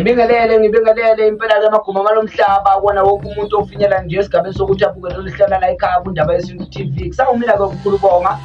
ngibingelele impela ke Maguma malomhlaba wona wonke umuntu ofinyela nje esigabeni sokuthi abuke lolu hlelo la ekhaya kuNdaba Yesintu TV. Kusawumila ke ukukhulu bonga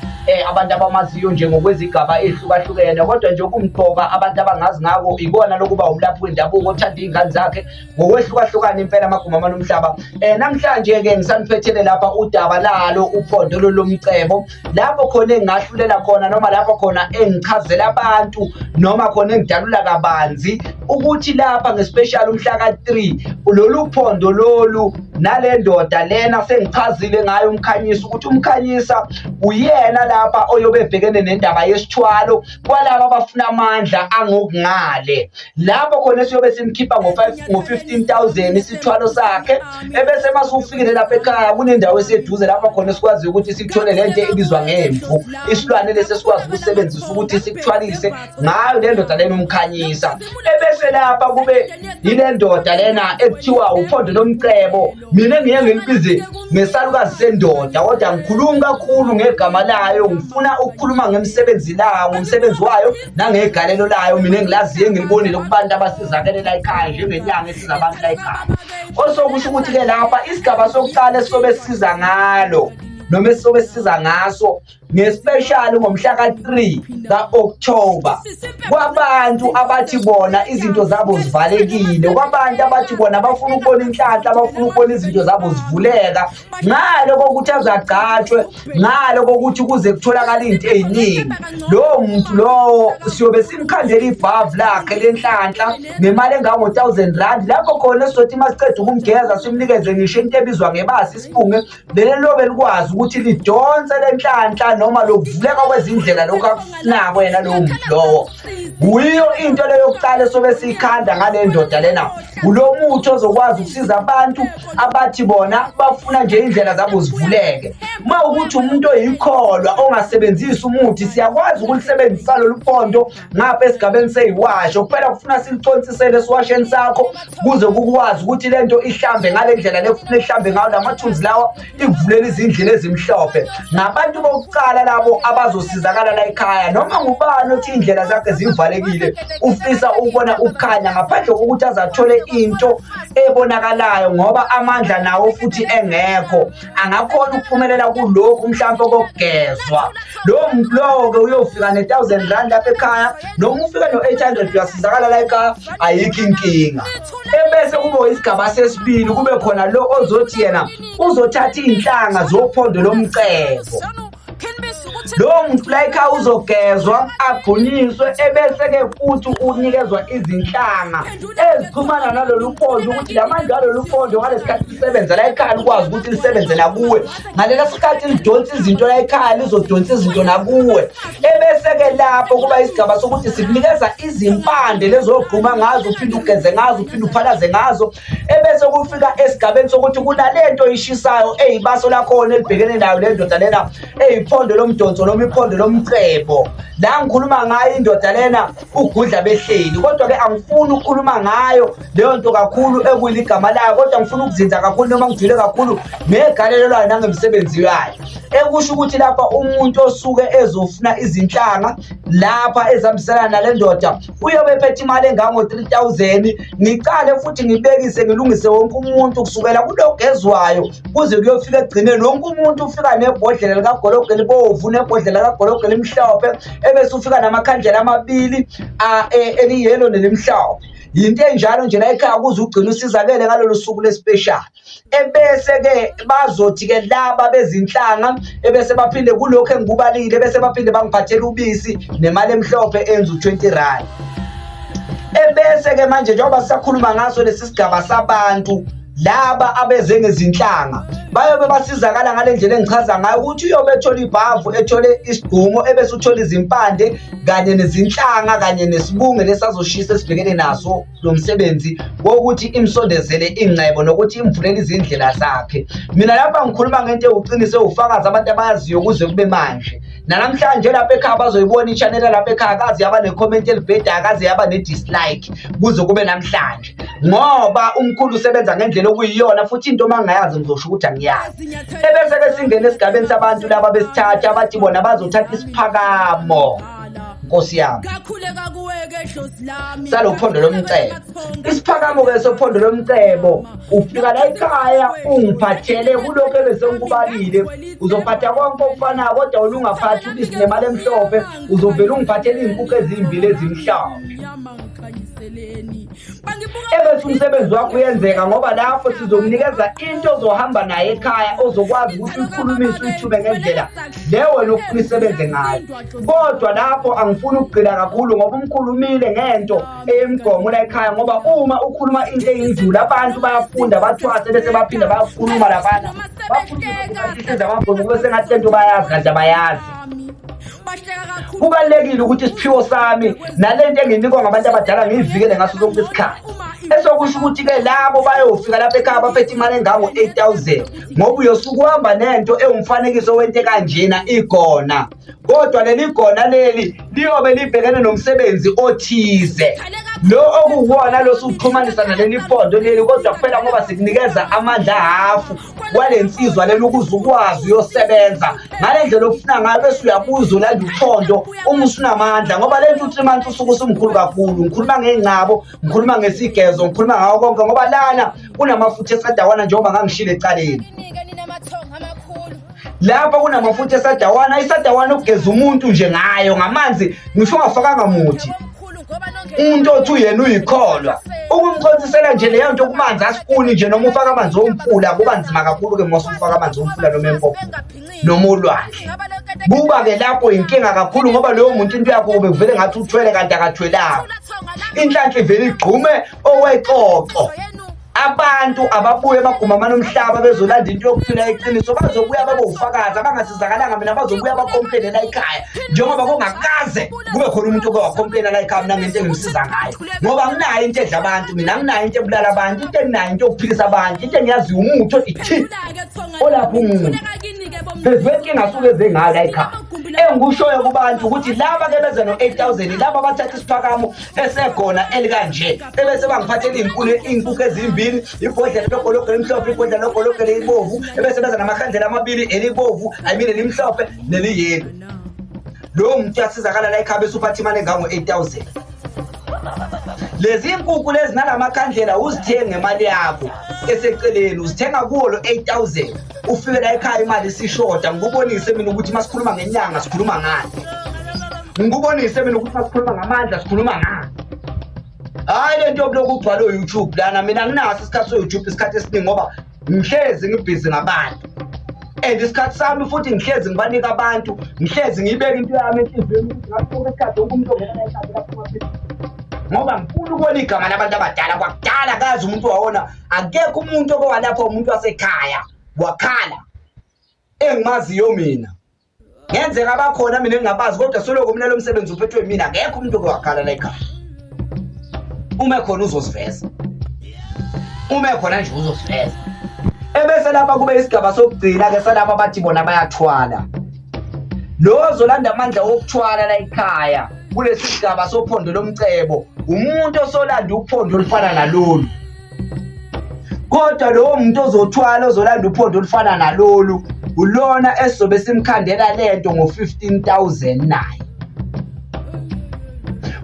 abantu abamaziyo nje ngokwezigaba ehlukahlukene, kodwa nje kumqoka abantu abangazi ngako ikona lokuba umlaphi wendabuko othanda izingane zakhe ngokwehlukahlukana impela Maguma malomhlaba. Namhlanje ke ngisaniphathele lapha udaba lalo uphondo lomcebo, lapho khona engahlulela khona noma lapho khona engichazela abantu noma khona engidalula kabanzi ukuthi lapha ngespecial umhla ka3 lolu phondo lolu nale ndoda lena sengichazile ngayo umkhanyisa ukuthi umkhanyisa uyena lapha oyobe ebhekene nendaba yesithwalo kwalabo abafuna amandla angokungale. Lapho khona siyobe simkhipha ngo15,000 isithwalo sakhe, ebese masufikile lapha ekhaya kunendawo eseduze lapha khona sikwazi ukuthi sikuthole lento ebizwa ngemvu, isilwane lesi sikwazi ukusebenzisa ukuthi sikuthwalise ngayo le ndoda lena umkhanyisa. Ebese lapha kube yile ndoda lena ekuthiwa uphondo lomcebo. Mina ngiye ngilibize ngesalukazi sendoda, kodwa ngikhuluma kakhulu ngegama layo, ngifuna ukukhuluma ngomsebenzi wayo nangegalelo layo. Mina engilaziyo engilibonile kubantu abasizakele la ekhaya njengenyanga esiza abantu la ekhaya. Osokusho ukuthi ke lapha isigaba sokuqala esizobe sisiza ngalo noma esizobe sisiza ngaso ngespecial ngomhla ka3 ka-October, kwabantu abathi bona izinto zabo zivalekile, kwabantu abathi bona bafuna ukubona inhlanhla, abafuna ukubona izinto zabo zivuleka ngalo kokuthi azagqatshwe, ngalo kokuthi kuze kutholakala into eziningi. Lo muntu lowo siyobe simkhandela ibhavu lakhe lenhlanhla nemali engango-1,000 rand, lapho khona sizothi masiceda ukumgeza simnikeze ngisho into ebizwa ngebasi isipunge leli lobe likwazi ukuthi lidonse lenhlanhla noma lokuvuleka kwezindlela lokho akufunako wena lowo muntu lowo. Kuyiyo into leyo yokuqala sobe sikhanda ngale ndoda lena, ulo muthi ozokwazi ukusiza abantu abathi bona bafuna nje indlela zabo zivuleke. Uma ukuthi umuntu oyikholwa ongasebenzisi umuthi, siyakwazi ukulisebenzisa lolu phondo ngapha esigabeni seyiwasho, kuphela kufuna silicontsisele esiwasheni sakho kuze kukwazi ukuthi lento ihlambe ngale ndlela lefuna ihlambe ngayo, lamathunzi lawa ikuvulela izindlela ezimhlophe. Ngabantu bokuqala labo abazosizakala la ekhaya, noma ngubani othi indlela zakhe zivalekile ufisa ukubona ukukhanya ngaphandle kokuthi azathole into ebonakalayo, ngoba amandla nawo futhi engekho angakhona ukuphumelela kulokhu mhlawumbe kokugezwa. Lo muntu lowo-ke uyofika ne-1,000 rand lapha ekhaya, noma ufika no-800 uyasizakala la ekhaya, ayikho inkinga. Ebese kube isigaba sesibili, kube khona lo ozothi yena uzothatha iy'nhlanga zophondo lomcebo. Lo muntu la ekhaya uzogezwa agqunyiswe, ebese-ke futhi unikezwa izinhlanga ezichumana nalolu phondo ukuthi lamandla alolu phondo ngalesikhathi lisebenza la ekhaya likwazi ukuthi lisebenze nakuwe, ngalela sikhathi lidonsa izinto la ekhaya lizodonsa izinto nakuwe. Ebese-ke lapho kuba isigaba sokuthi sikunikeza izimpande lezogquma ngazo, uphinde ugeze ngazo, uphinde uphalaze ngazo. Ebese kufika esigabeni sokuthi kunalento oyishisayo eyibaso lakhona elibhekene nayo le ndoda lena eyiphondo lomdonso noma iphondo lomcebo. La ngikhuluma ngayo indoda lena ugudla behleli, kodwa-ke angifuni ukukhuluma ngayo leyo nto kakhulu ekuyiligama layo, kodwa ngifuna ukuzinza kakhulu noma ngijule kakhulu ngegalelo layo nangemsebenzi yayo. Ekusho ukuthi lapha umuntu osuke ezofuna izinhlanga lapha ezihambisana nale ndoda uyobe ephethe imali engango-3,000. Ngicale futhi ngibekise ngilungise wonke umuntu kusukela kulogezwayo kuze kuyofika ekugcineni. Wonke umuntu ufika nebhodlela likagologo elibovu nebhodlela likagologo elimhlophe, ebese ufika namakhandlela amabili eliyelo nelimhlophe. Yinto enjalo nje la ekhaya kuze ugcine usizakele ngalolu suku lespecial. Ebese-ke bazothi-ke laba bezinhlanga ebese baphinde kulokhu engikubalile, bese baphinde bangiphathele ubisi nemali emhlophe enza u20 rand. Ebese-ke manje njengoba sisakhuluma ngaso lesi sigaba sabantu laba abeze ngezinhlanga bayobe basizakala ngale ndlela engichaza ngayo ukuthi uyobe ethola ibhavu, ethole isigqumo, ebese uthola izimpande kanye nezinhlanga kanye nesibunge lesazoshisa esibhekene naso lo msebenzi wokuthi imsondezele ingcebo nokuthi imvulele izindlela zakhe. Mina lapha ngikhuluma ngento ewuqiniso ewufakazi abantu abayaziyo kuze kube manje. Namhlanje lapha ekhaya bazoyibona i-channel lapha ekhaya akaze yaba ne-comment elibheda, akaze yaba ne-dislike kuze kube namhlanje, ngoba umkhulu usebenza ngendlela okuyiyona futhi into mangayazi ngizosho ukuthi angiyazi. Ebese-ke singena esigabeni sabantu laba besithatha abathi bona bazothatha isiphakamo. Nkosi yami. Salophondo lomcebo. Isiphakamo-ke sophondo lomcebo ufika la ekhaya ungiphathele kulokho ebese ngikubalile. Uzophatha konke okufanayo kodwa ulungaphathi ubisi nemali emhlophe. Uzovele ungiphathele iy'nkukhu ezimbili ezimhlophe. Ebese umsebenzi wakho uyenzeka ngoba lapho sizokunikeza into ozohamba nayo ekhaya ozokwazi ukuthi uyikhulumise uyithume ngendlela le wena ofuna isebenze ngayo. Kodwa lapho angifuni ukugxila kakhulu ngoba umkhulumile ngento eyemigomo la ekhaya ngoba uma ukhuluma into eyinjulu abantu bayafunda bathwase bese baphinda bayakhuluma labana bakhuluma amabhongo bese ngathi lento bayazi kanti abayazi. Kubalulekile ukuthi isiphiwo sami nalento enginikwa ngabantu abadala ngiyivikele ngaso sonke isikhathi. Esokusho ukuthi-ke labo bayofika lapha ekhaya baphethe imali engango-8,000 ngoba uyosuke uhamba nento ewumfanekiso wento kanjena igona, kodwa leli gona leli liyobe libhekene nomsebenzi othize. Lo okuwona lo suxhumanisa naleli phondo leli kodwa kuphela ngoba sikunikeza amandla hafu kwalensizwa leli ukuze ukwazi uyosebenza ngale ndlela ofuna ngayo bese uyabuza ulanda uphondo uma usunamandla ngoba lento 3 months usuke usumkhulu kakhulu. Ngikhuluma ngengcabo, ngikhuluma ngesigezo, ngikhuluma ngawo konke ngoba lana kunamafutha esadawana njengoba ngangishilo ecaleni. Lapha kunamafutha esadawana, isadawana ukugeza umuntu nje ngayo ngamanzi ngisho ungafakanga muthi. Umuntu othi uyena uyikholwa ukumchothisela nje leyo nto kumanzi asifuni nje noma ufaka amanzi omfula kuba nzima kakhulu-ke uma usufaka amanzi omfula noma empopho noma olwandle. Kuba-ke lapho inkinga kakhulu ngoba loyo muntu into yakho kube kuvele ngathi uthwele kanti akathwelanga. Inhlanhla ivele igqume okwexoxo. Abantu ababuye bagumamana umhlaba bezolanda into yokuphila eqiniso bazobuya babofakazi abangasizakalanga mina bazobuya bakomplene la ekhaya njengoba kungakaze kube khona umuntu oke wakomplena la ekhaya mina ngento engimsiza ngayo ngoba nginayo into edla abantu, mina nginayo into ebulala abantu, into enginayo into yokuphilisa abantu, into engiyaziyo umuthi othi thi olapha umuntu. Inkinga asuke eze ngayo la ekhaya engikushoyo kubantu ukuthi laba-ke beze no-8,000 laba bathatha isiphakamo esegona elikanje ebese bangiphathela iy'nkukhu ezimbili, ibhodlela logologela elimhlophe, ibhodlela logologela elibovu, ebese beza namakhandlela amabili, elibovu elimhlophe neliyelo. Lowo muntu uyasizakala la ekhaya bese uphatha imali engango-8,000. Lezi nkukhu lezi nalamakhandlela uzithenga ngemali yakho eseceleni, uzithenga kuwo lo 8,000 ufike la ekhaya imali isishoda. Ngikubonise mina ukuthi masikhuluma ngenyanga sikhuluma ngani, ngikubonise mina ukuthi masikhuluma ngamandla sikhuluma ngani. Hayi lento yokuloku ugcwala o-YouTube lana, mina nginaso isikhathi so-YouTube isikhathi esiningi ngoba ngihlezi ngibhizi ngabantu and isikhathi sami futhi ngihlezi ngibanika abantu, ngihlezi ngiyibeka into yami enhliziyweni ukuthi ngasoke isikhathi umuntu ongena la ekhaya kaphuma phela ngoba ngifuna ukubona igama labantu abadala. Kwakudala kazi umuntu wawona akekho umuntu oke walapha umuntu wasekhaya wakhala engimaziyo mina. Ngenzeka bakhona mina engingabazi kodwa soloko mina lo msebenzi uphethwe mina akekho umuntu oke wakhala la ekhaya. Uma khona uzosiveza, uma khona nje uzosiveza. Ebese lapha kube isigaba sokugcina-ke salapha bathi bona bayathwala. Lo ozolanda amandla wokuthwala la ekhaya kulesi sigaba sophondo lomcebo umuntu osolanda uphondo olufana nalolu. Kodwa lowo muntu ozothwala ozolanda uphondo olufana nalolu ulona esizobe simkhandela lento ngo-15,000 naye.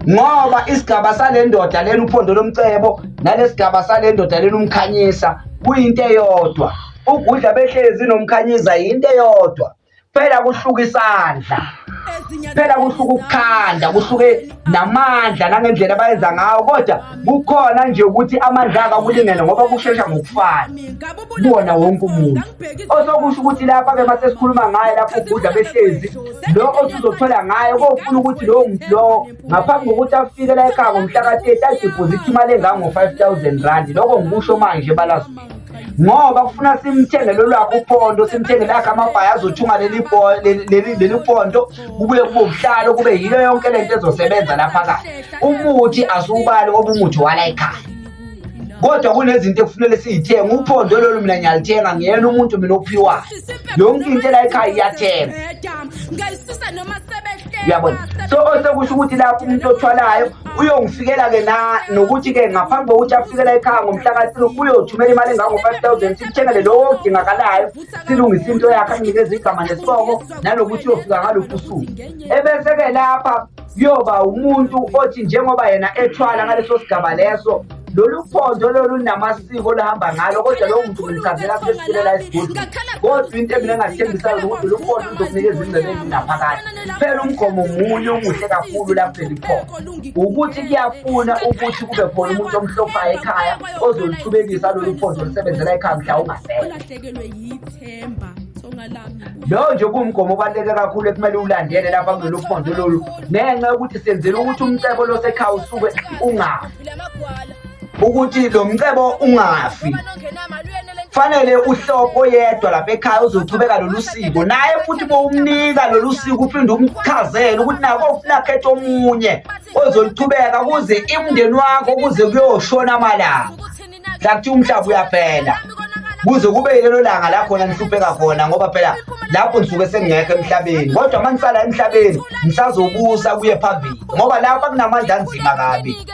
Ngoba isigaba sale ndoda lena uphondo lomcebo nalesigaba sale ndoda lena umkhanyisa kuyinto eyodwa. Ukudla behlezi nomkhanyiza yinto eyodwa. Phela kuhluka isandla, phela kuhluka ukukhanda, kuhluke namandla nangendlela abayenza ngawo, kodwa kukhona nje ukuthi amandla akakulingene ngoba kushesha ngokufana kuwona wonke umuntu. Osokusho ukuthi lapha-ke mase sikhuluma ngayo lapho ukudla behlezi lo osuzothola ngayo kofuna ukuthi lowo muntu lowo ngaphambi kokuthi afike la ekhaya ngomhla ka-30 adiphozithi imali engango-5,000 rand. Lokho ngikusho manje balazwi ngoba kufuna simthenge lolwakho uphondo, simthenge lakhe amabhaya azothunga leli phondo kubuye kube ubuhlalo kube yilo yonke lento ezosebenza lapha kahle. Umuthi asiwubali ngoba umuthi wala ekhaya, kodwa kunezinto ekufanele siyithenge. Uphondo lolu mina ngiyalithenga, ngiyena umuntu mina ophiwayo, yonke into la ekhaya iyathenga. uyabona. So osekusho ukuthi lapho umuntu othwalayo uyongifikela-ke nokuthi-ke ngaphambi kokuthi afikela ekhaya ngomhla ka-3 uyothumela imali engango-5,000 sikuthengele lokho okudingakalayo, silungise into yakhe, akunikeze igama nesibongo nanokuthi uyofika ngaluphi usuku. Ebese-ke lapha kuyoba umuntu othi njengoba yena ethwala ngaleso sigaba leso, lolu phondo lolu namasiko lahamba ngalo, kodwa lowo muntu ngimchazela sesifilela esigodini. Kodwa into mina engasithembisa yona ukuthi lolu phondo luzokunikeza ingcebo ezinaphakade. Phela umgomo munye omuhle kakhulu lapho eliphondo ukuthi kuyafuna ukuthi kube khona umuntu omhlophayo ekhaya ozoluqhubekisa lolu phondo lusebenzela ekhaya mhla ungasekho. Lo nje kuwumgomo obaluleke kakhulu ekumele ulandele lapha kulolu phondo lolu, ngenxa yokuthi senzela ukuthi umcebo lo sekhaya usuke ungafi, ukuthi lo mcebo ungafi. Fanele uhloko yedwa lapha ekhaya uzochubeka lolu siko, naye futhi bowumnika lolu siko uphinde umchazele ukuthi nako ufuna khetha omunye ozoluchubeka kuze imndeni wakho kuze kuyoshona amalanga, lakuthi umhlaba uyaphela, kuze kube yilelo langa la khona nihlupheka khona, ngoba phela lapho nisuke sengekho emhlabeni. Kodwa uma nisala emhlabeni nisazobusa kuye phambili, ngoba lapha kunamandla anzima kabi,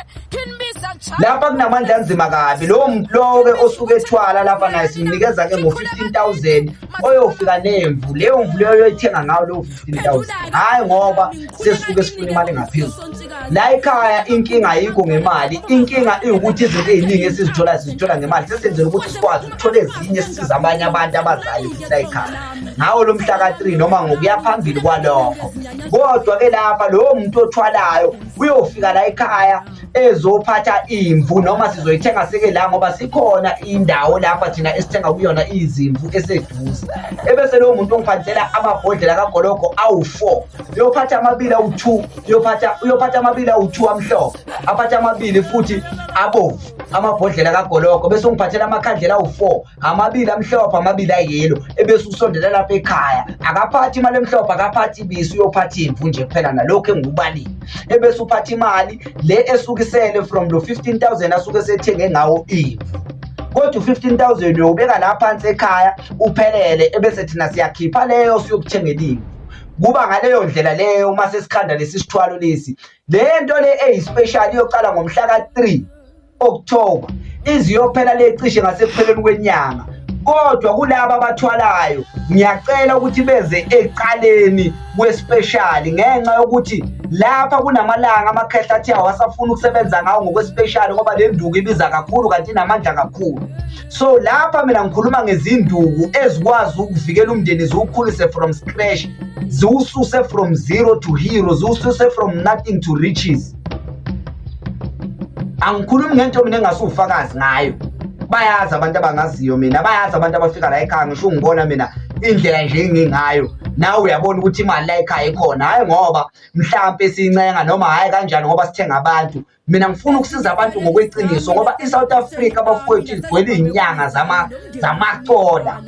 lapha kunamandla anzima kabi. Lowo muntu lowo-ke osuke ethwala lapha naye simnikeza-ke ngo-15,000 oyofika nemvu, leyo mvu leyo yoyithenga ngayo leyo 15,000, hhayi ngoba sesisuke sifuna imali engaphezulu. La ekhaya inkinga ayikho ngemali, inkinga iwukuthi izinto ey'ningi esizithola ngemali sesenzela ukuthi sikwazi ukuthola ezinye sisiza abanye abantu abazayo futhi la ekhaya ngawo lo mhla ka-3 noma ngokuya phambili kwalokho. Kodwa-ke lapha lowo muntu othwalayo uyofika la ekhaya ezophatha imvu, noma sizoyithenga seke la ngoba sikhona indawo lapha thina esithenga kuyona izimvu eseduze. Ebese lowo muntu ongiphathela amabhodlela kagologo awu-4, uyophatha amabili awu-2, uyophatha amabili awu-2 amhlophe, aphathe amabili futhi abomvu, amabhodlela kagologo. Bese ungiphathela amakhandlela awu-4, amabili amhlophe amabili ayelo. Ebese usondela lapha ekhaya, akaphathi imali emhlophe, akaphathi ibisi, uyophatha imvu nje kuphela nalokho engikubalile. Ebese uphatha imali le esukisele from lo 15,000 asuke sethenge ngawo imvu. Kodwa u-15,000 uyobeka la phansi ekhaya uphelele, ebese thina siyakhipha leyo siyokuthengela imvu. Kuba ngaleyo ndlela leyo uma sesikhanda lesi sithwalo lesi, le nto le eyispecial iyocala ngomhla ka-3 October iziyophela le cishe ngasekupheleni kwenyanga. Kodwa kulabo abathwalayo ngiyacela ukuthi beze ekuqaleni kwespecial, ngenxa yokuthi lapha kunamalanga amakhehla athi awasafuna ukusebenza ngawo ngokwespecial ngoba le nduku ibiza kakhulu kanti inamandla kakhulu. So lapha mina ngikhuluma ngezinduku ezikwazi ukuvikela umndeni ziwukhulise from scratch, ziwususe from zero to hero, ziwususe from nothing to riches. Angikhulumi ngento mina engasuwufakazi ngayo, bayazi abantu abangaziyo mina, bayazi abantu abafika la ekhaya. Ngisho ngibona mina indlela nje engingayo, nawe uyabona ukuthi imali la ekhaya ikhona, hhayi ngoba mhlampe siyincenga noma hhayi kanjani ngoba sithenga abantu. Mina ngifuna ukusiza abantu ngokweqiniso, ngoba i-South Africa bafowethu igcwele iy'nyanga zamacola.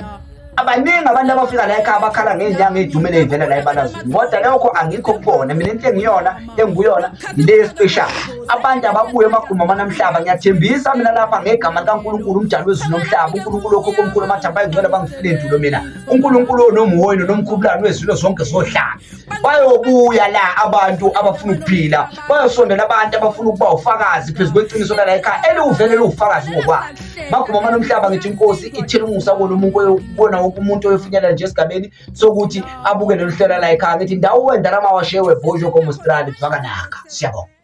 Abaningi abantu abafika la ekhaya bakhala ngey'nyanga ey'dumele ey'vela la ebalazweni, kodwa lokho angikho kubona. Mina into enguyona ile special. Abantu ababuye emaguma amanamhlaba, ngiyathembisa mina lapha ngegama likaNkulunkulu umdali wezulu nomhlaba, uNkulunkulu okhokho omkhulu amathamba ayingcwele bangifile endulo mina, uNkulunkulu onomuhoyino nomkhubulane wezilo zonke zohlanga. Bayobuya la abantu abafuna ukuphila, bayosondela abantu abafuna ukuba ufakazi phezu kweqiniso la ekhaya eliwuvele liwufakazi ngokwalo. Maguma amanamhlaba ngithi inkosi ithela umusa kulo kubona umuntu oyofinyelela nje esigabeni sokuthi abuke lolu hlelo la ekhaya. Ngithi ndawo wendala mawashewe bhojo komustrali bhakanaka. Siyabonga.